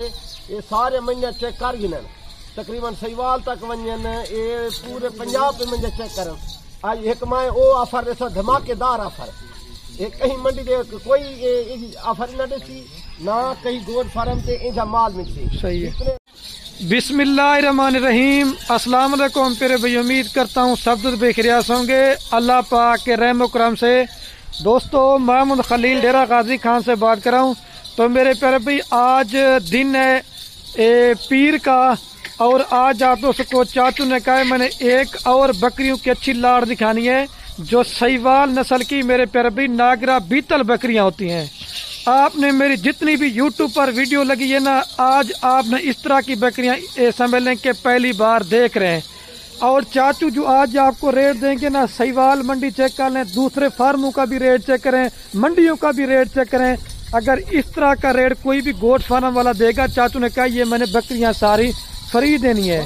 یہ سارے منجر چیک کر گنن تقریباً سیوال تک ونجن یہ پورے پنجاب پہ منجر چیک کرن آج ایک ماہ او آفر دیسا دھماکے دار آفر ایک کہیں منڈی دے کوئی آفر نہ دیسی نہ کہیں گوڈ فارم تے انجا مال ملتی. صحیح ہے. بسم اللہ الرحمن الرحیم. السلام علیکم پیرے بھائی، امید کرتا ہوں سب دوست بے خیریت ہوں گے اللہ پاک کے رحم و کرم سے. دوستو محمد خلیل ڈیرہ غازی خان سے بات کر رہا ہوں. تو میرے پیارے بھائی آج دن ہے پیر کا، اور آج آپ دوست کو چاچو نے کہا ہے میں نے ایک اور بکریوں کی اچھی لاڑ دکھانی ہے جو سیوال نسل کی میرے پیارے بھائی ناگرا بیتل بکریاں ہوتی ہیں. آپ نے میری جتنی بھی یوٹیوب پر ویڈیو لگی ہے نا، آج آپ نے اس طرح کی بکریاں سمجھ لیں کہ پہلی بار دیکھ رہے ہیں. اور چاچو جو آج آپ کو ریٹ دیں گے نا، سیوال منڈی چیک کر لیں، دوسرے فارموں کا بھی ریٹ چیک کریں، منڈیوں کا بھی ریٹ چیک کریں. اگر اس طرح کا ریٹ کوئی بھی گوٹ فارم والا دے گا، چاچو نے کہا یہ میں نے بکریاں ساری فری دینی ہے.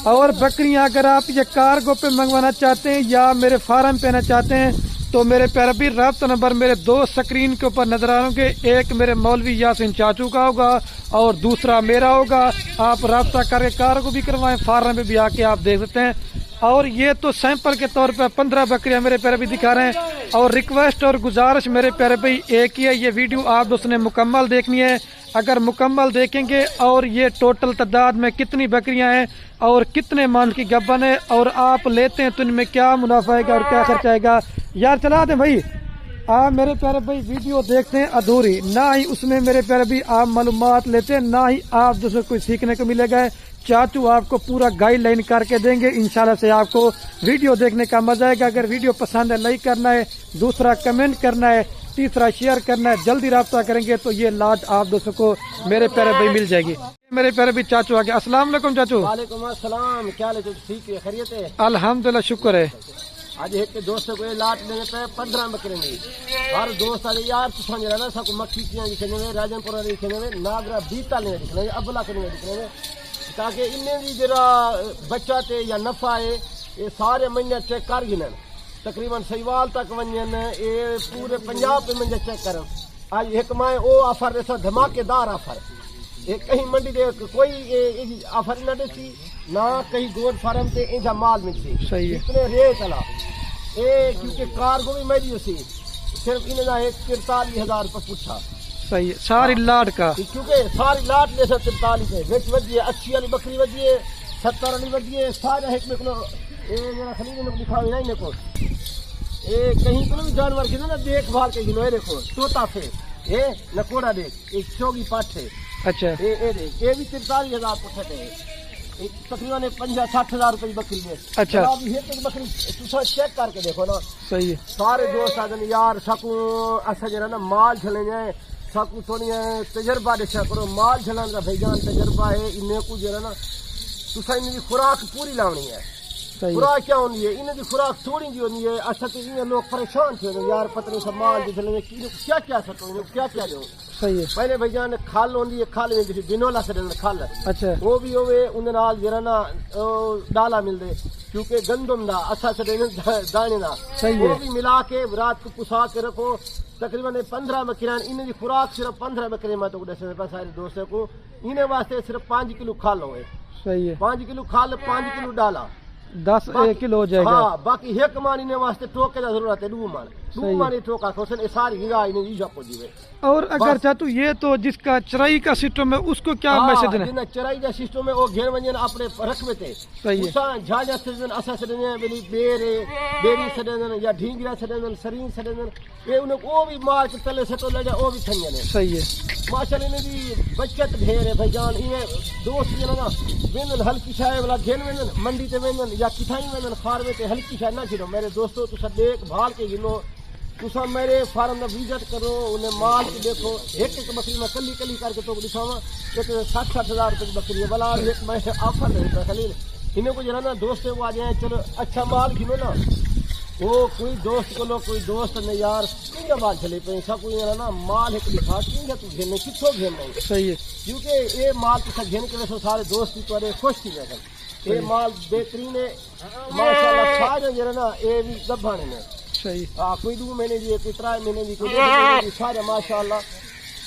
اور بکریاں اگر آپ یہ کارگو پہ منگوانا چاہتے ہیں یا میرے فارم پہ آنا چاہتے ہیں تو میرے پیارے بھی رابطہ نمبر میرے دو سکرین کے اوپر نظر آ رہے ہوں گے. ایک میرے مولوی یاسین چاچو کا ہوگا اور دوسرا میرا ہوگا. آپ رابطہ کر کے کارگو بھی کروائیں، فارم پہ بھی آ کے آپ دیکھ سکتے ہیں. اور یہ تو سیمپل کے طور پہ 15 بکریاں میرے پیارے بھی دکھا رہے ہیں. اور ریکویسٹ اور گزارش میرے پیارے بھائی ایک ہی ہے، یہ ویڈیو آپ دوست نے مکمل دیکھنی ہے. اگر مکمل دیکھیں گے اور یہ ٹوٹل تعداد میں کتنی بکریاں ہیں اور کتنے مان کی گبن ہے اور آپ لیتے ہیں تو ان میں کیا منافع ہے گا اور کیا خرچ آئے گا. یار چلا دیں بھائی، آپ میرے پیارے بھائی ویڈیو دیکھتے ہیں ادھوری، نہ ہی اس میں میرے پیارے بھائی آپ معلومات لیتے ہیں، نہ ہی آپ دوسرے کوئی سیکھنے کو ملے گا. چاچو آپ کو پورا گائیڈ لائن کر کے دیں گے، انشاءاللہ سے آپ کو ویڈیو دیکھنے کا مزہ آئے گا. اگر ویڈیو پسند ہے لائک کرنا ہے، دوسرا کمنٹ کرنا ہے، تیسرا شیئر کرنا ہے. جلدی رابطہ کریں گے تو یہ لاٹ آپ دوستوں کو میرے پیارے بھائی مل جائے گی. میرے پیارے بھائی چاچو آ گیا. السلام علیکم چاچو. وعلیکم السلام. کیا حال ہے؟ ٹھیک ہے، خیریت ہے؟ الحمدللہ شکر ہے. آج ایک دوست کو لاٹ لینے پہ 15 بکرے نہیں. ہر دوست آج یار تو سمجھ رہا نا سب کو مکھی کیاں دکھنے میں، راجن پورا دکھنے میں، ناگرا بیتا لینے دکھنے میں، ابلا کرنے دکھنے میں، تاکہ انہیں بھی جرا بچہ تے یا نفع ہے. یہ سارے منجر چیک کر گنن تقریباً سیوال تک ونجن یہ پورے پنجاب پہ منجر چیک کرن. آج ایک ماہ او آفر دیسا دھماکے دار آفر ایک کہیں منڈی دے کوئی آفر نہ دیسی نہ کہیں گوڈ فارم تے انجا مال ملتی. صحیح ہے. اتنے ریٹ الا اے کیونکہ کارگو بھی میری اسی صرف انہیں نہ 43,000 روپے پوچھا. صحیح ہے. ساری لاٹ کا کیونکہ ساری لاٹ لے سکتے 43 ہے، وچ ودیے 80 والی بکری ودیے 70 والی ودیے سارے ایک میں کو میرا خلیل نے لکھا ہوا ہے کو کہیں کو بھی جانور کی نا دیکھ بھال کے گنو. دیکھو طوطا پہ یہ نکوڑا دیکھ، ایک چوگی پاٹ ہے. اچھا دیکھ یہ بھی 43,000 پوچھتے ہیں، تقریباً 50-60,000 روپے بکری میں. اچھا بکری چیک کر کے دیکھو نا. صحیح ہے. سارے دوست آدھے یار سکو اصا جا نا مال چلیں جائیں سکو تھوڑی تجربہ دیکھا کرو. مال چلانے کا بھائی جان تجربہ ہے. انہیں کو جو ہے نا تصا ان کی خوراک پوری لاؤنی ہے. خوراک کیا ہونی ہے؟ انہیں کی خوراک تھوڑی جی ہونی ہے. اچھا تو انہیں لوگ پریشان تھے یار پتہ نہیں سب مال جلنے کیا کیا سکو کیا کیا دو. صحیح ہے. پہلے بھائی جان کھال ہوندی ہے، کھال میں جیسے بنولا سے کھال اچھا وہ بھی ہوئے انہیں نال جو ہے نا ڈالا مل دے کیونکہ گندم دا اچھا سے دانے دا وہ بھی ملا کے رات کو پسا کے رکھو. تقریباً 15 بکریاں انہیں کی خوراک صرف 15 بکرے میں تو سارے دوستوں کو انہیں واسطے صرف 5 کلو کھال ہوئے. صحیح ہے. 5 کلو کھال 5 کلو ڈالا 10 کلو ہو جائے گا. ہاں باقی ایک مان انہیں واسطے ٹوکے کا ضرورت ہے. 2 مان ٹوکا کھوسن ساری ہگا انہیں ایجا کو دیوے. اور اگر چاہتو یہ تو جس کا چرائی کا سسٹم ہے اس کو کیا میسج دینا؟ جنہیں چرائی کا سسٹم ہے وہ گھر ونجن اپنے رقبے تے جھاجا سدن اسا سدن بلی بیرے بیری سدن یا ڈھینگرا سدن سرین سدن یہ انہیں وہ بھی مار کے تلے سٹو لے جا وہ بھی تھنجن ہے. صحیح ہے. ماشاءاللہ انہیں بھی بچت ڈھیر ہے بھائی جان. انہیں دوست جو نا وینن ہلکی شاہ والا گھن وینن منڈی تے وینن یا کٹھائی وینن خاروے تے ہلکی شاہ نہ گھنو. میرے دوستو تو دیکھ بھال کے گنو، تسا میرے فارم کا وزٹ کرو، انہیں مال کے دیکھو. ایک ایک بکری میں کلی کلی کر کے تو دکھاوا 60,000 روپے کی بکری ہے. بلا ایک میں آفر نہیں خلیل انہیں کو جو ہے نا دوست وہ آ جائیں چلو اچھا مال گنو نا. وہ کوئی دوست کو لو کوئی دوست نے یار کیوں مال چلے پہ ایسا کوئی نا مال ایک لکھا کیوں تو گھیرنے کتوں گھیرنا ہے. صحیح ہے. کیونکہ یہ مال تو گھیرنے کے وجہ سے سارے دوست کی تو خوش تھی جائے. یہ مال بہترین ہے ماشاء اللہ. سارے جو ہے نا یہ بھی گبھانے میں صحیح. کوئی 2 مہینے دی کوئی 3 مہینے دی کوئی 2 مہینے دی سارے ماشاء اللہ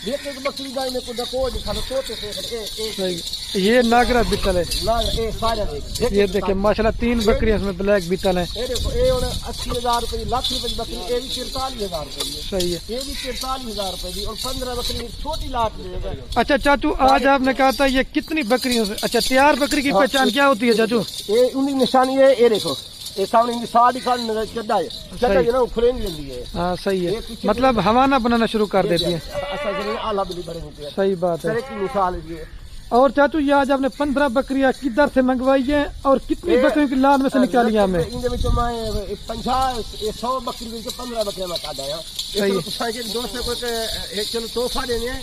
دیکھ ایک بکری دا نے کو ڈکو دکھا تو تے صحیح. یہ ناگرا بیتل ہے. لا اے سارا دیکھ یہ دیکھیں ماشاءاللہ 3 بکریاں اس میں بلیک بیتل ہیں. اے دیکھو اے ہن 80000 روپے لاکھ روپے بکری اے بھی 43000 روپے دی. صحیح ہے. یہ بھی 43000 روپے دی اور 15 بکری چھوٹی لاٹ لے گا. اچھا چاچو آج آپ نے کہا تھا یہ کتنی بکریوں سے اچھا تیار بکری کی پہچان کیا ہوتی ہے چاچو؟ اے ان کی نشانی ہے اے دیکھو اے سامنے کی ساڑی کا چڈا ہے چڈا جو نا کھلیں لیندی ہے. ہاں صحیح ہے. مطلب ہوانہ بنانا شروع کر دیتی ہے. اصل میں اعلی بلی بڑے ہوتے ہیں. صحیح بات ہے. سر کی مثال ہے. اور چاچو یہ آج آپ نے 15 بکریاں کدھر سے منگوائی ہیں اور کتنی بکریوں کی لان میں سے نکالی ہیں ہمیں؟ ان وچ میں 50 100 بکری وچ 15 بکریاں میں کاٹا ہے. صحیح ایک پوچھا کہ دوست کو ایک چلو تحفہ دینے ہیں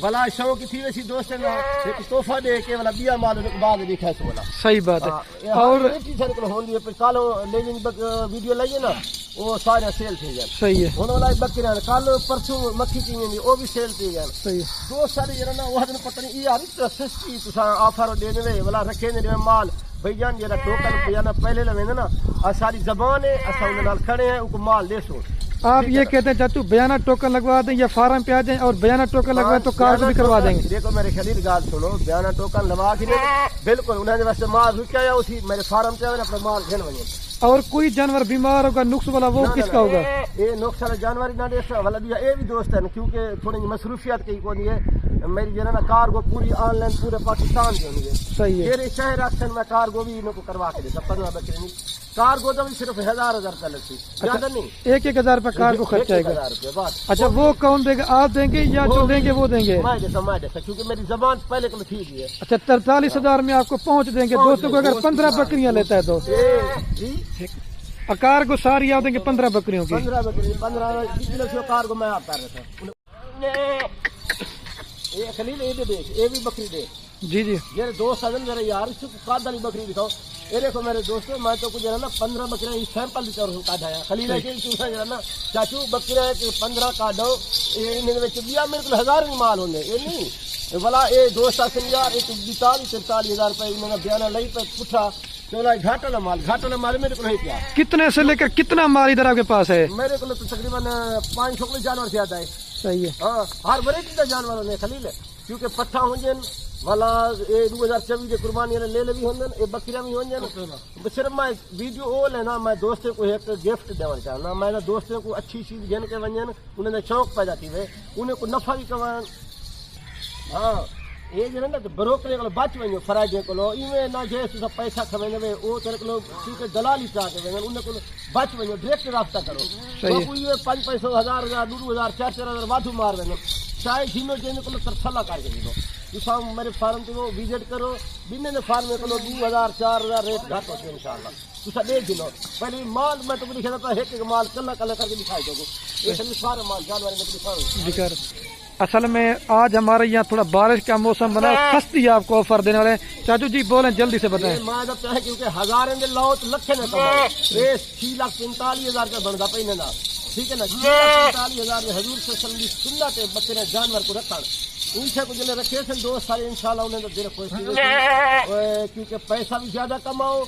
بلا شو کی تھی ویسی دوست نے ایک تحفہ دے کے والا بیا مال بعد دکھا سو والا. صحیح بات ہے. اور سر کو ہوندی ہے پر کالو لیجنگ ویڈیو لائیے نا وہ سارے سیل تھی گئے. صحیح ہے. ہن والا بکریاں کال پرسوں مکھی کی نہیں وہ بھی سیل تھی گئے. صحیح. دو سارے جڑا نا وہ پتہ نہیں یار سستی تساں آفر دے دے والا رکھے نے مال بھائی جان جڑا ٹوکن بیانا پہلے لویں نا آ ساری زبان ہے اساں ان نال کھڑے ہیں کو مال دے سو. آپ یہ کہتے ہیں چاچو بیانہ ٹوکن لگوا دیں یا فارم پہ آ جائیں اور بیانہ ٹوکن لگوائیں تو کار بھی کروا دیں گے. دیکھو میرے خلیل گال سنو بیانہ ٹوکن لگا کے بالکل انہوں نے ویسے مال رکیا یا اسی میرے فارم پہ اپنا مال گھن ونجے. اور کوئی جانور بیمار ہوگا نقص والا وہ کس کا ہوگا؟ یہ نقص والا جانور نہ دے والا بھی یہ بھی دوست ہے کیونکہ تھوڑی مصروفیات کی کونی ہے میری جو ہے نا کارگو پوری آن لائن پورے پاکستان کی ہونی ہے. صحیح ہے. میرے شہر اکثر میں کارگو بھی ان کو کروا کے دیتا 15 بکری نہیں کارگو تو بھی صرف 1000 روپے لگتی زیادہ نہیں 1000 روپے کار کو خرچ آئے گا. 1000 روپے بات. اچھا وہ کون دے گا آپ دیں گے یا جو دیں گے وہ دیں گے؟ میں دیتا کیونکہ میری زبان پہلے کو ٹھیک ہے. اچھا 43,000 میں آپ کو پہنچ دیں گے. دوستوں کو اگر 15 بکریاں لیتا ہے تو اکار کو ساری آپ دیں گے 15 بکریوں کی. 15 بکری 15 کتنے سے کار کو میں آپ کر رہا تھا. یہ خلیل یہ دیکھ یہ بھی بکری دے. جی جی میرے دوست آدم میرے یار اس کو کاد والی بکری دکھاؤ. یہ دیکھو میرے دوستوں میں تو کچھ جو ہے نا 15 بکریاں سیمپل کے طور پر کاٹا ہے. خلیل ہے کہ جو ہے نا چاچو بکریاں 15 کاٹو ان دیا میرے کو 1000 بھی مال ہونے یہ نہیں بلا یہ دوست آسن یار ایک 43,000 روپے انہوں نے بیانہ لائی پہ پوچھا گھاٹا نہ مال میرے کو نہیں کیا. کتنے سے لے کر کتنا مال ادھر آپ کے پاس ہے؟ میرے کو تو تقریباً 500 کلو جانور سے آتا ہے. صحیح ہے. ہاں ہر ورائٹی کا جانور نے خلیل ہے کیونکہ پٹھا ہوں والا یہ 2024 کے قربانی لے لے بھی ہوں یہ بکریاں بھی ہوں. صرف میں ویڈیو وہ لینا میں دوستوں کو ایک گفٹ دینا چاہنا میں دوستوں کو اچھی چیز گھن کے ونجن انہیں شوق پیدا کی ہوئے انہیں کو نفع بھی کمان. ہاں یہ جو ہے نا بروکرے کو بچ ونجو فرائیڈے کو ایویں نہ جیسے پیسہ کھویں وہ تیرے کو کیونکہ دلالی چاہ کے انہیں کو بچ ونجو ڈائریکٹ رابطہ کرو. کوئی 500 1000 2000 4,000 وادھو مار ونجو چاہے جھینو جن کو ترسلا کر کے دو تو میرے فارم کو وزٹ کرو بن فارم میں کو 2000 4000 ریٹ گھٹ ہوتے ہیں انشاءاللہ. تو دیکھ دو پہلے مال میں تو لکھا تھا ایک مال کلا کلا کر کے دکھائی دو یہ سارے مال جانور میں دکھاؤ. اصل میں آج ہمارے یہاں تھوڑا بارش کا موسم بنا سستی آپ کو آفر دینے والے. چاچو جی بولیں جلدی سے بتائیں. میں کیونکہ ہزاریں دے لاؤ تو لکھے نہ کماؤ. 6,45,000 کا بنتا پہ نا ٹھیک ہے نا 6,45,000 حضور سے سنگی سنت ہے بکرے جانور کو رکھن ان سے کو جلے رکھے سن دوست سارے انشاءاللہ انہیں تو دیر خوش کیونکہ پیسہ بھی زیادہ کماؤ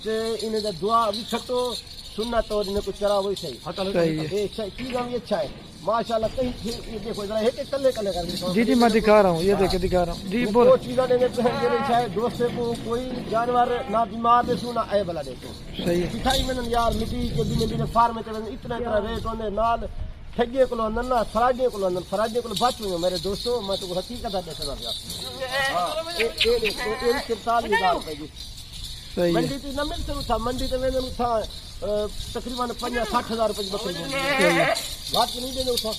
انہیں دعا بھی چھٹو سنت اور انہیں کو چرا وہی صحیح چیز ہم یہ اچھا ہے ماشاءاللہ. کہیں دیکھو ذرا ایک کلے کلے کر جی جی میں دکھا رہا ہوں یہ دیکھیں دکھا رہا ہوں. جی بولو. چیزیں دینے چاہے دوست کو کوئی جانور نہ بیمار دے سو نہ اے بلا دے سو. صحیح ہے. مٹھائی میں یار مٹی کے دن فارم میں اتنا ریٹ ہونے نال ٹھگے کو لندن نہ فراڈے کو لندن فراڈے کو بچ ہوئے میرے دوستوں میں تو حقیقت دے سکتا ہوں. یہ دیکھو 43,000 روپے کی منڈی تھی نہ مل سکتا منڈی تو میں تھا تقریباً 50-60,000 روپے کی بکری بات نہیں دینے اٹھا.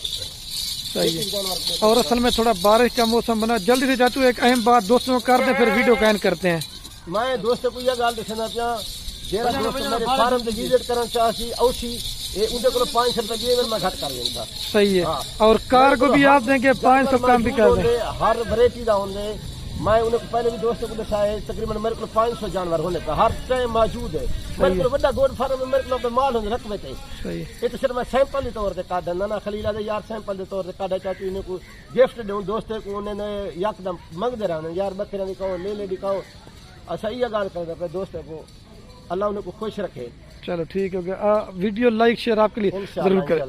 صحیح ہے. اور اصل میں تھوڑا بارش کا موسم بنا جلدی سے چاچو ایک اہم بات دوستوں کو کر دیں پھر ویڈیو کا اینڈ کرتے ہیں. میں دوستوں کو یہ گال دکھنا پیا جیرا دوست میرے فارم سے وزٹ کرنا چاہتی اوشی ان کو 500 روپے دیے میں گھٹ کر دیں گا. صحیح ہے. اور کار کو بھی آپ دیں گے 500 کم بھی کر دیں. ہر ورائٹی کا ہوں میں انہیں کو پہلے بھی دوستوں کو دکھایا ہے تقریباً میرے کو 500 جانور ہونے کا ہر ٹائم موجود ہے. میرے کو بڑا گوڈ فارم میں میرے کو مال ہونے رکھوے تھے یہ تو صرف میں سیمپل کے طور پر کاٹا نہ خلیل آدھے یار سیمپل کے طور پر کاٹا چاہتی انہیں کو گفٹ دوں دوستوں کو انہیں نے یک دم منگتے رہنا یار بکریاں دکھاؤ لے دکھاؤ. اچھا یہ گال کرتا پہ دوستوں کو اللہ انہیں کو خوش رکھے. چلو ٹھیک ہو گیا. ویڈیو لائک شیئر آپ کے لیے ضرور کریں.